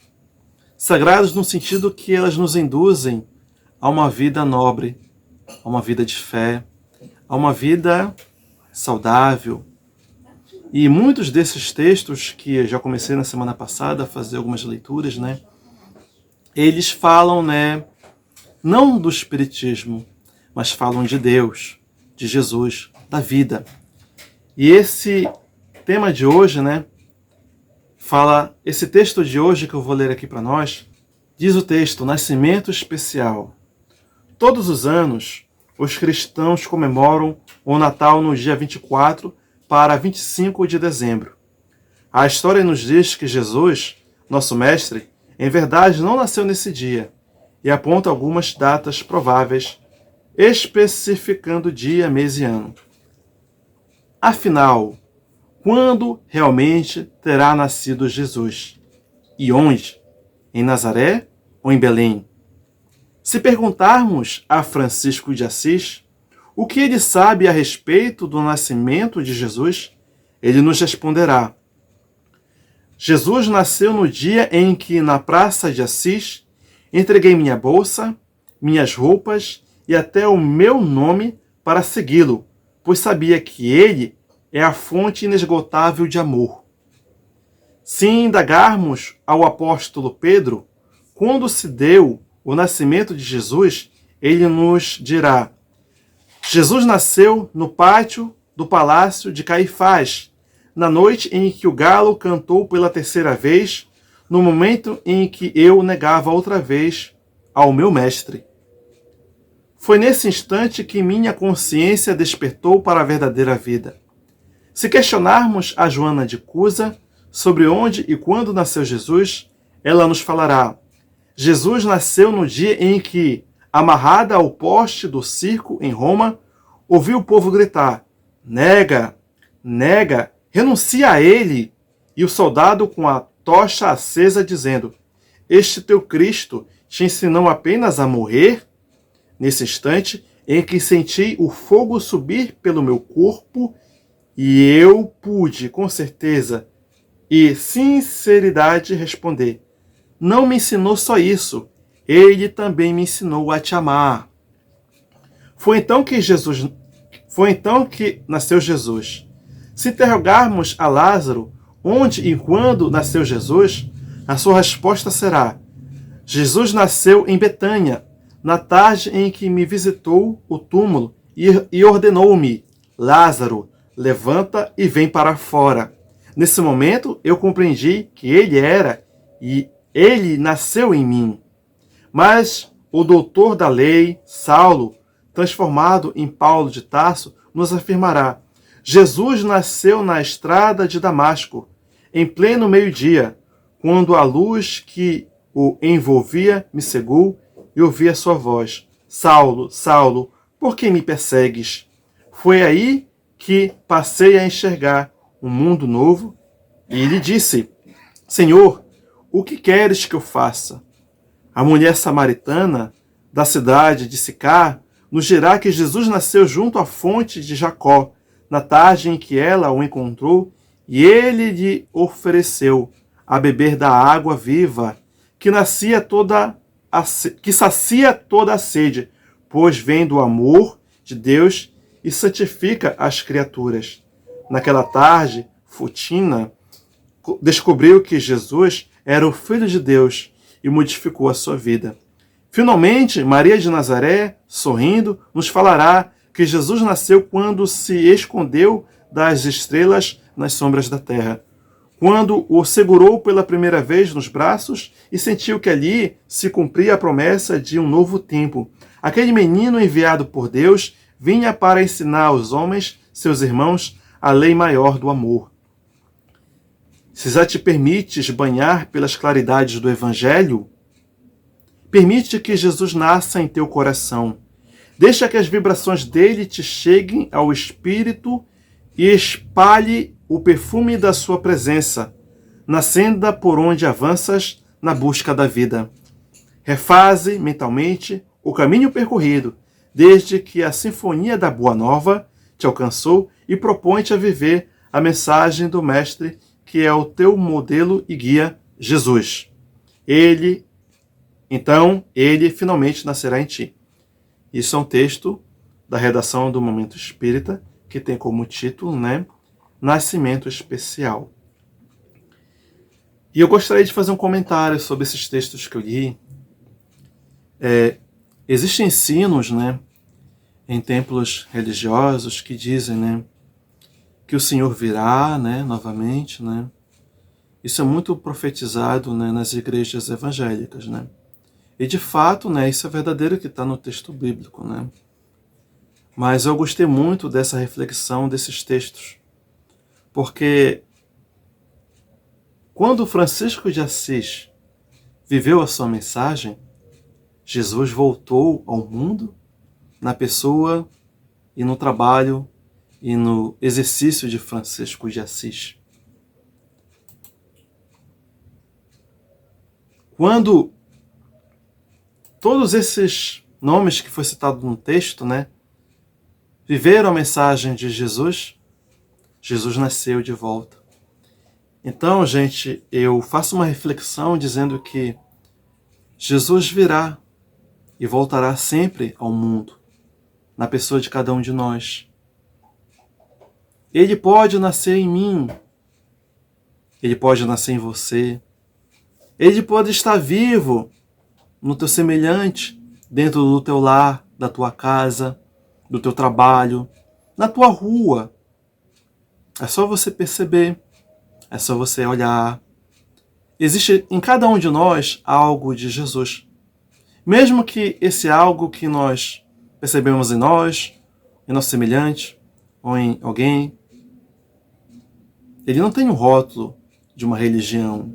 Sagrados no sentido que elas nos induzem a uma vida nobre, a uma vida de fé, a uma vida saudável. E muitos desses textos, que eu já comecei na semana passada a fazer algumas leituras, né, eles falam, né, não do Espiritismo, mas falam de Deus, de Jesus, da vida. E esse tema de hoje, né, fala, esse texto de hoje que eu vou ler aqui para nós, diz o texto: Nascimento Especial. Todos os anos, os cristãos comemoram o Natal no dia 24 para 25 de dezembro. A história nos diz que Jesus, nosso Mestre, em verdade não nasceu nesse dia, e aponta algumas datas prováveis, especificando dia, mês e ano. Afinal, quando realmente terá nascido Jesus? E onde? Em Nazaré ou em Belém? Se perguntarmos a Francisco de Assis o que ele sabe a respeito do nascimento de Jesus, ele nos responderá: Jesus nasceu no dia em que, na praça de Assis, entreguei minha bolsa, minhas roupas e até o meu nome para segui-lo, pois sabia que ele é a fonte inesgotável de amor. Se indagarmos ao apóstolo Pedro quando se deu o nascimento de Jesus, ele nos dirá: Jesus nasceu no pátio do palácio de Caifás, na noite em que o galo cantou pela terceira vez, no momento em que eu negava outra vez ao meu mestre. Foi nesse instante que minha consciência despertou para a verdadeira vida. Se questionarmos a Joana de Cusa sobre onde e quando nasceu Jesus, ela nos falará: Jesus nasceu no dia em que, amarrada ao poste do circo em Roma, ouviu o povo gritar: nega, nega, renuncia a ele! E o soldado com a tocha acesa dizendo: este teu Cristo te ensinou apenas a morrer? Nesse instante em que senti o fogo subir pelo meu corpo, e eu pude, com certeza e sinceridade, responder: não me ensinou só isso, ele também me ensinou a te amar. Foi então que nasceu Jesus. Se interrogarmos a Lázaro onde e quando nasceu Jesus, a sua resposta será: Jesus nasceu em Betânia, na tarde em que me visitou o túmulo e ordenou-me: Lázaro, levanta e vem para fora. Nesse momento eu compreendi que ele era e ele nasceu em mim. Mas o doutor da lei, Saulo, transformado em Paulo de Tarso, nos afirmará: Jesus nasceu na estrada de Damasco. em pleno meio-dia, quando a luz que o envolvia me cegou e ouvi a sua voz: Saulo, Saulo, por que me persegues? Foi aí que passei a enxergar um mundo novo e lhe disse: Senhor, o que queres que eu faça? A mulher samaritana da cidade de Sicar nos dirá que Jesus nasceu junto à fonte de Jacó, na tarde em que ela o encontrou, e ele lhe ofereceu a beber da água viva, que sacia toda a sede, pois vem do amor de Deus e santifica as criaturas. Naquela tarde, Fotina descobriu que Jesus era o Filho de Deus e modificou a sua vida. Finalmente, Maria de Nazaré, sorrindo, nos falará que Jesus nasceu quando se escondeu das estrelas nas sombras da terra, quando o segurou pela primeira vez nos braços e sentiu que ali se cumpria a promessa de um novo tempo. Aquele menino enviado por Deus vinha para ensinar aos homens, seus irmãos, a lei maior do amor. Se já te permites banhar pelas claridades do Evangelho, permite que Jesus nasça em teu coração. Deixa que as vibrações dele te cheguem ao espírito e espalhe o perfume da sua presença, na senda por onde avanças na busca da vida. Refaze mentalmente o caminho percorrido, desde que a sinfonia da Boa Nova te alcançou e propõe-te a viver a mensagem do Mestre, que é o teu modelo e guia, Jesus. Então, ele finalmente nascerá em ti. Isso é um texto da redação do Momento Espírita, que tem como título, Nascimento Especial. E eu gostaria de fazer um comentário sobre esses textos que eu li. Existem ensinos, em templos religiosos que dizem, que o Senhor virá, novamente, Isso é muito profetizado, nas igrejas evangélicas, E de fato, isso é verdadeiro que está no texto bíblico, Mas eu gostei muito dessa reflexão desses textos, porque quando Francisco de Assis viveu a sua mensagem, Jesus voltou ao mundo na pessoa e no trabalho e no exercício de Francisco de Assis. Quando todos esses nomes que foi citado no texto, viveram a mensagem de Jesus, Jesus nasceu de volta. Então, gente, eu faço uma reflexão dizendo que Jesus virá e voltará sempre ao mundo, na pessoa de cada um de nós. Ele pode nascer em mim, ele pode nascer em você, ele pode estar vivo no teu semelhante, dentro do teu lar, da tua casa, do teu trabalho, na tua rua. É só você perceber, é só você olhar. Existe em cada um de nós algo de Jesus. Mesmo que esse algo que nós percebemos em nós, em nosso semelhante, ou em alguém, ele não tem um rótulo de uma religião.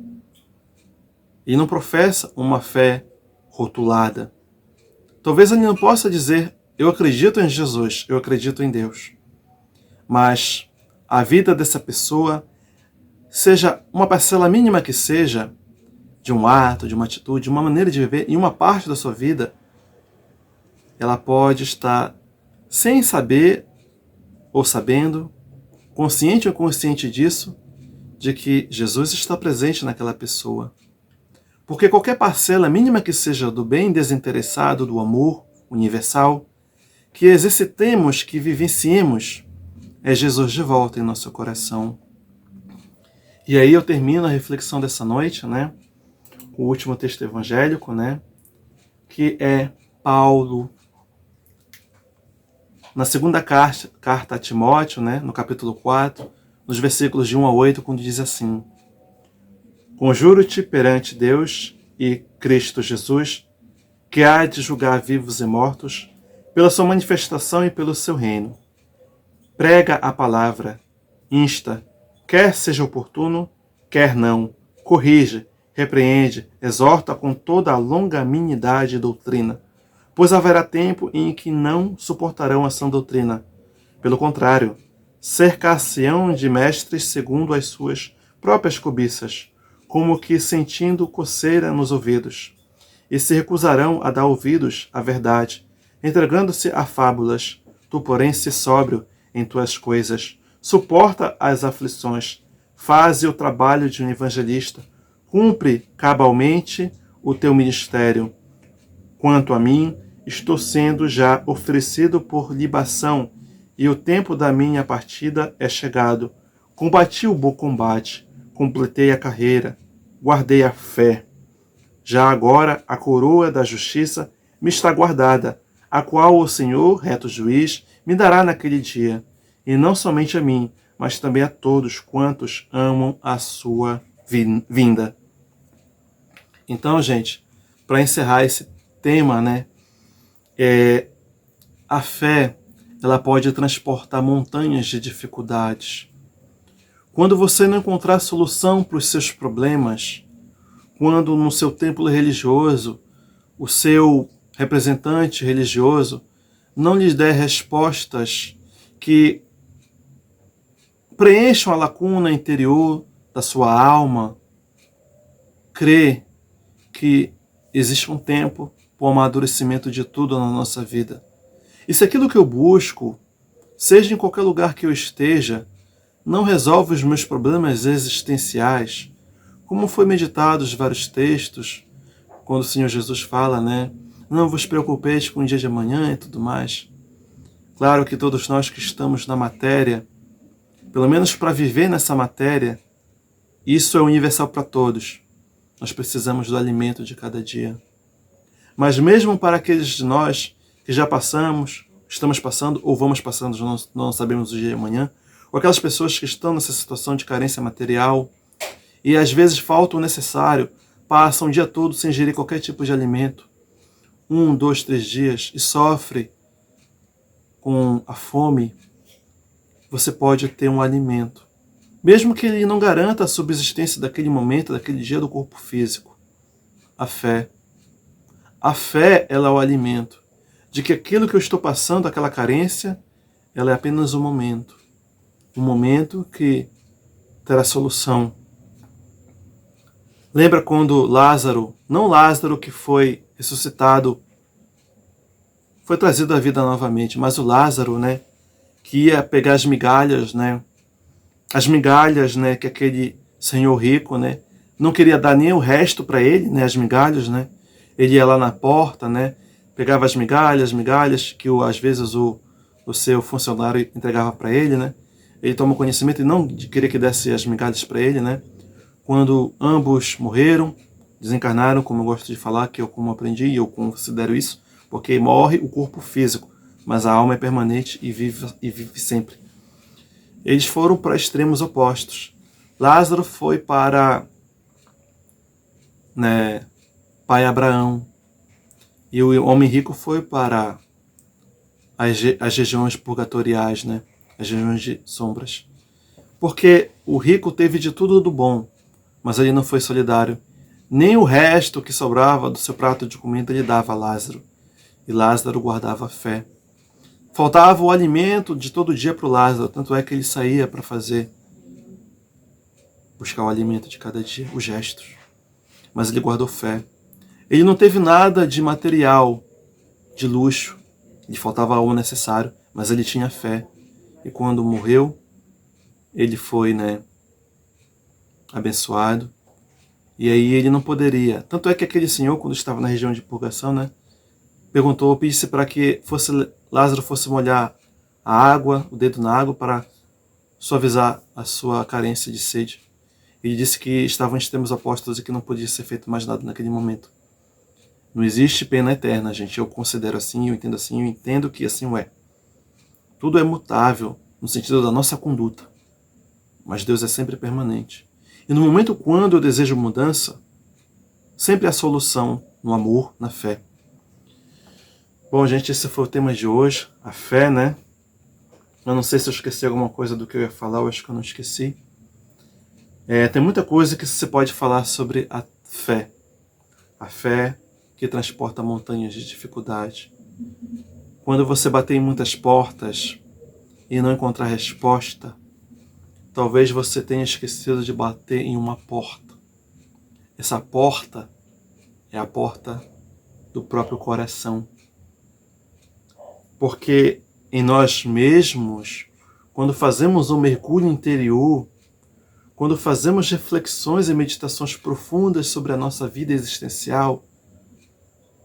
Ele não professa uma fé rotulada. Talvez ele não possa dizer, eu acredito em Jesus, eu acredito em Deus. Mas a vida dessa pessoa, seja uma parcela mínima que seja, de um ato, de uma atitude, de uma maneira de viver, em uma parte da sua vida, ela pode estar sem saber ou sabendo, consciente ou inconsciente disso, de que Jesus está presente naquela pessoa. Porque qualquer parcela mínima que seja do bem desinteressado, do amor universal, que exercitemos, que vivenciemos, é Jesus de volta em nosso coração. E aí eu termino a reflexão dessa noite, com o último texto evangélico, que é Paulo, na segunda carta a Timóteo, no capítulo 4, nos versículos de 1 a 8, quando diz assim: Conjuro-te perante Deus e Cristo Jesus, que há de julgar vivos e mortos, pela sua manifestação e pelo seu reino. Prega a palavra, insta, quer seja oportuno, quer não, corrige, repreende, exorta com toda a longanimidade e doutrina, pois haverá tempo em que não suportarão a sã doutrina. Pelo contrário, cercar-se-ão de mestres segundo as suas próprias cobiças, como que sentindo coceira nos ouvidos, e se recusarão a dar ouvidos à verdade, entregando-se a fábulas. Tu, porém, se sóbrio em tuas coisas, suporta as aflições, faze o trabalho de um evangelista, cumpre cabalmente o teu ministério. Quanto a mim, estou sendo já oferecido por libação, e o tempo da minha partida é chegado. Combati o bom combate, completei a carreira, guardei a fé. Já agora a coroa da justiça me está guardada, a qual o Senhor, reto juiz, me dará naquele dia, e não somente a mim, mas também a todos quantos amam a sua vinda. Então, gente, para encerrar esse tema, né, a fé, ela pode transportar montanhas de dificuldades. Quando você não encontrar solução para os seus problemas, quando no seu templo religioso, o seu representante religioso não lhes der respostas que preencham a lacuna interior da sua alma, crê que existe um tempo para o amadurecimento de tudo na nossa vida. E se aquilo que eu busco, seja em qualquer lugar que eu esteja, não resolve os meus problemas existenciais, como foi meditado os vários textos, quando o Senhor Jesus fala, né? Não vos preocupeis com o dia de amanhã e tudo mais. Claro que todos nós que estamos na matéria, pelo menos para viver nessa matéria, isso é universal para todos. Nós precisamos do alimento de cada dia. Mas mesmo para aqueles de nós que já passamos, estamos passando ou vamos passando, não sabemos o dia de amanhã, ou aquelas pessoas que estão nessa situação de carência material e às vezes falta o necessário, passam o dia todo sem ingerir qualquer tipo de alimento, 1, 2, 3 dias, e sofre com a fome, você pode ter um alimento. Mesmo que ele não garanta a subsistência daquele momento, daquele dia do corpo físico. A fé. A fé, ela é o alimento. De que aquilo que eu estou passando, aquela carência, ela é apenas um momento. Um momento que terá solução. Lembra quando Lázaro, não Lázaro que foi ressuscitado, foi trazido à vida novamente, mas o Lázaro, né, que ia pegar as migalhas, né, que aquele senhor rico, né, não queria dar nem o resto para ele, né, as migalhas, né, ele ia lá na porta, né, pegava as migalhas que às vezes o seu funcionário entregava para ele, né, ele toma conhecimento e não queria que desse as migalhas para ele, né, quando ambos morreram, desencarnaram, como eu gosto de falar, que eu como aprendi e eu considero isso, porque morre o corpo físico, mas a alma é permanente e vive sempre. Eles foram para extremos opostos. Lázaro foi para, né, pai Abraão, e o homem rico foi para as regiões purgatoriais, né, as regiões de sombras. Porque o rico teve de tudo do bom, mas ele não foi solidário. Nem o resto que sobrava do seu prato de comida ele dava a Lázaro. E Lázaro guardava a fé. Faltava o alimento de todo dia para o Lázaro, tanto é que ele saía para buscar o alimento de cada dia, os gestos. Mas ele guardou fé. Ele não teve nada de material, de luxo. Lhe faltava o necessário, mas ele tinha fé. E quando morreu, ele foi, né, abençoado. E aí ele não poderia. Tanto é que aquele senhor, quando estava na região de purgação, né, pedisse para que Lázaro fosse molhar a água, o dedo na água, para suavizar a sua carência de sede. Ele disse que estavam em extremos opostos e que não podia ser feito mais nada naquele momento. Não existe pena eterna, gente. Eu considero assim, eu entendo que assim é. Tudo é mutável, no sentido da nossa conduta. Mas Deus é sempre permanente. E no momento quando eu desejo mudança, sempre há solução no amor, na fé. Bom, gente, esse foi o tema de hoje, a fé, né? Eu não sei se eu esqueci alguma coisa do que eu ia falar, eu acho que eu não esqueci. Tem muita coisa que se pode falar sobre a fé. A fé que transporta montanhas de dificuldade. Quando você bater em muitas portas e não encontrar resposta, talvez você tenha esquecido de bater em uma porta. Essa porta é a porta do próprio coração. Porque em nós mesmos, quando fazemos um mergulho interior, quando fazemos reflexões e meditações profundas sobre a nossa vida existencial,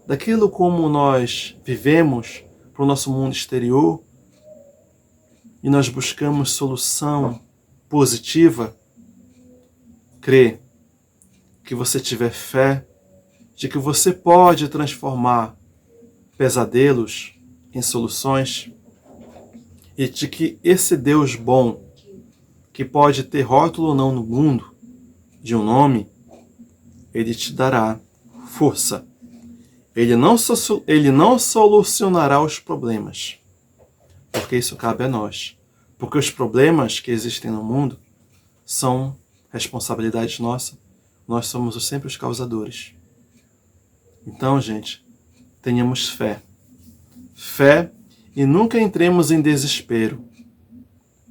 daquilo como nós vivemos para o nosso mundo exterior, e nós buscamos solução positiva, crê que você tiver fé de que você pode transformar pesadelos em soluções, e de que esse Deus bom, que pode ter rótulo ou não no mundo, de um nome, ele te dará força. Ele não solucionará os problemas, porque isso cabe a nós. Porque os problemas que existem no mundo são responsabilidade nossa. Nós somos sempre os causadores. Então, gente, tenhamos fé. Fé e nunca entremos em desespero.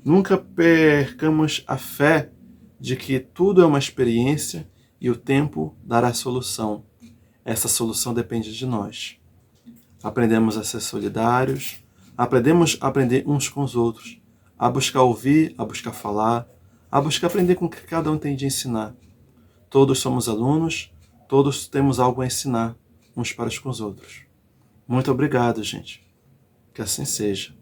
Nunca percamos a fé de que tudo é uma experiência e o tempo dará a solução. Essa solução depende de nós. Aprendemos a ser solidários, aprendemos a aprender uns com os outros, a buscar ouvir, a buscar falar, a buscar aprender com o que cada um tem de ensinar. Todos somos alunos, todos temos algo a ensinar uns para os com os outros. Muito obrigado, gente. Que assim seja.